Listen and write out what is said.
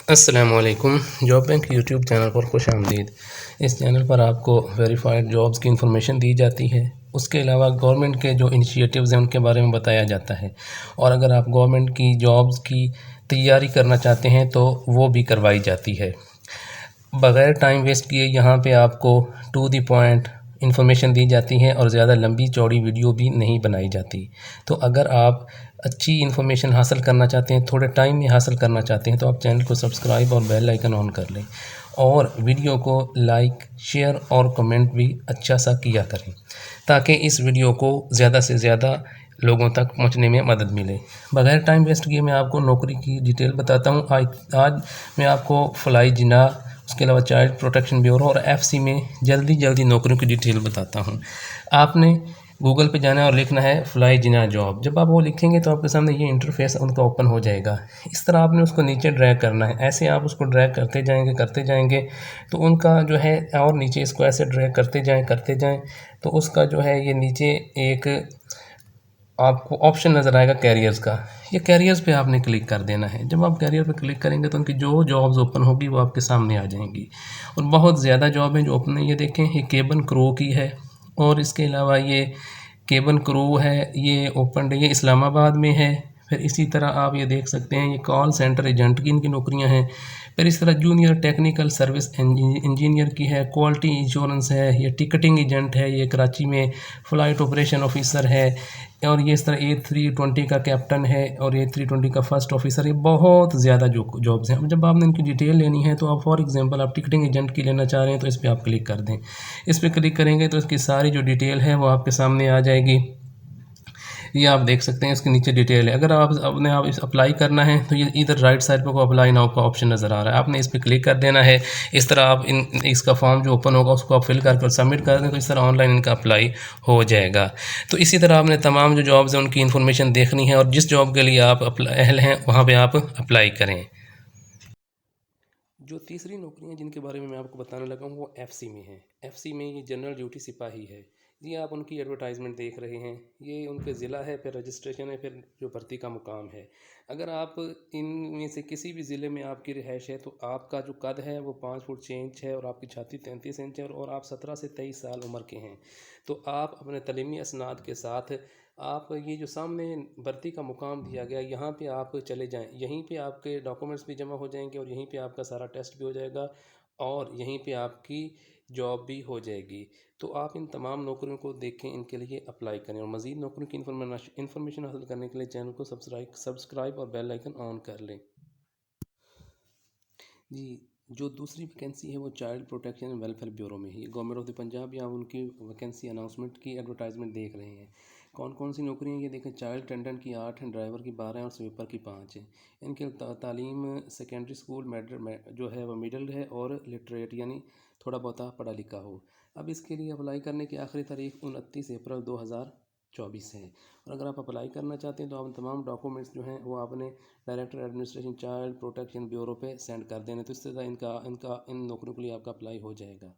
अस्सलामुअलैकुम। Job bank YouTube channel पर खुश आमदीद। इस चैनल पर आपको वेरीफाइड जॉब्स की इंफॉर्मेशन दी जाती है। उसके अलावा गवर्नमेंट के जो इनिशिएटिव्स हैं उनके बारे में बताया जाता है, और अगर आप गवर्नमेंट की जॉब्स की तैयारी करना चाहते हैं तो वो भी करवाई जाती है। बग़ैर टाइम वेस्ट किए यहाँ पे आपको टू द पॉइंट इन्फॉर्मेशन दी जाती है और ज़्यादा लंबी चौड़ी वीडियो भी नहीं बनाई जाती। तो अगर आप अच्छी इन्फॉर्मेशन हासिल करना चाहते हैं, थोड़े टाइम में हासिल करना चाहते हैं, तो आप चैनल को सब्सक्राइब और बेल आइकन ऑन कर लें, और वीडियो को लाइक, शेयर और कमेंट भी अच्छा सा किया करें, ताकि इस वीडियो को ज़्यादा से ज़्यादा लोगों तक पहुंचने में मदद मिले। बग़ैर टाइम वेस्ट किए मैं आपको नौकरी की डिटेल बताता हूं। आज मैं आपको फ्लाई जिना, उसके अलावा चाइल्ड प्रोटेक्शन ब्यूरो और एफसी में जल्दी नौकरियों की डिटेल बताता हूं। आपने गूगल पे जाना है और लिखना है फ्लाई जिना जॉब। जब आप वो लिखेंगे तो आपके सामने ये इंटरफेस उनका ओपन हो जाएगा। इस तरह आपने उसको नीचे ड्रैग करना है। ऐसे आप उसको ड्रैग करते जाएंगे तो उनका जो है, और नीचे इसको ऐसे ड्रैग करते जाएं तो उसका जो है ये नीचे एक आपको ऑप्शन नज़र आएगा कैरियर्स का। ये कैरियर्स पे आपने क्लिक कर देना है। जब आप कैरियर पे क्लिक करेंगे तो उनकी जो जॉब्स ओपन होगी वो आपके सामने आ जाएंगी, और बहुत ज़्यादा जॉब है जो ओपन है। ये देखें, ये केबन क्रू की है, और इसके अलावा ये केबन क्रू है, ये ओपन है, ये इस्लामाबाद में है। फिर इसी तरह आप ये देख सकते हैं, ये कॉल सेंटर एजेंट की इनकी नौकरियां हैं। फिर इस तरह जूनियर टेक्निकल सर्विस इंजीनियर की है, क्वालिटी इंश्योरेंस है, ये टिकटिंग एजेंट है, ये कराची में फ़्लाइट ऑपरेशन ऑफिसर है, और ये इस तरह A320 का कैप्टन है, और A320 का फर्स्ट ऑफिसर है। बहुत ज़्यादा जॉब्स हैं। जब आपने इनकी डिटेल लेनी है तो आप फॉर एग्जांपल आप टिकटिंग एजेंट की लेना चाह रहे हैं तो इस पर आप क्लिक कर दें। इस पर क्लिक करेंगे तो इसकी सारी जो डिटेल है वो आपके सामने आ जाएगी। ये आप देख सकते हैं, इसके नीचे डिटेल है। अगर आप इस अप्लाई करना है तो ये इधर राइट साइड पर को अप्लाई नाउ का ऑप्शन नज़र आ रहा है, आपने इस पर क्लिक कर देना है। इस तरह आप इसका फॉर्म जो ओपन होगा उसको आप फिल करके सबमिट कर दें तो इस तरह ऑनलाइन इनका अप्लाई हो जाएगा। तो इसी तरह आपने तमाम जो जॉब्स हैं उनकी इन्फॉर्मेशन देखनी है, और जिस जॉब के लिए आप अहल हैं वहाँ पर आप अप्लाई करें। जो तीसरी नौकरियां जिनके बारे में मैं आपको बताने लगा हूँ वो एफसी में है। एफसी में ये जनरल ड्यूटी सिपाही है। ये आप उनकी एडवर्टाइजमेंट देख रहे हैं, ये उनके ज़िला है, फिर रजिस्ट्रेशन है, फिर जो भर्ती का मुकाम है। अगर आप इनमें से किसी भी ज़िले में आपकी रिहाइश है तो आपका जो कद है वो 5 फुट 6 इंच है, और आपकी छाती 33 इंच है, और आप 17 से 23 साल उम्र के हैं। तो आप अपने तलीमी असनाद के साथ आप ये जो सामने भर्ती का मुकाम दिया गया यहाँ पे आप चले जाएं। यहीं पे आपके डॉक्यूमेंट्स भी जमा हो जाएंगे, और यहीं पे आपका सारा टेस्ट भी हो जाएगा, और यहीं पे आपकी जॉब भी हो जाएगी। तो आप इन तमाम नौकरियों को देखें, इनके लिए अप्लाई करें, और मज़ीद नौकरियों की इन्फॉर्मेशन हासिल करने के लिए चैनल को सब्सक्राइब और बेल आइकन ऑन कर लें। जी, जो दूसरी वैकेंसी है वो child protection and welfare bureau में ही, गवर्नमेंट ऑफ द पंजाब। यहाँ उनकी वैकेंसी अनाउंसमेंट की एडवर्टाइजमेंट देख रहे हैं। कौन कौन सी नौकरियाँ ये देखें, चाइल्ड अटेंडेंट की 8 हैं, ड्राइवर की 12 हैं, और स्वीपर की 5 हैं। इनके तालीम सेकेंडरी स्कूल जो है वो मिडल है, और लिटरेट यानी थोड़ा बहुत पढ़ा लिखा हो। अब इसके लिए अप्लाई करने की आखिरी तारीख 29 अप्रैल 2024 है। और अगर आप अप्लाई करना चाहते हैं तो आप तमाम डॉक्यूमेंट्स जो हैं वो आपने director administration child protection bureau पे सेंड कर देना। तो इस तरह इन नौकरियों के लिए आपका अप्लाई हो जाएगा।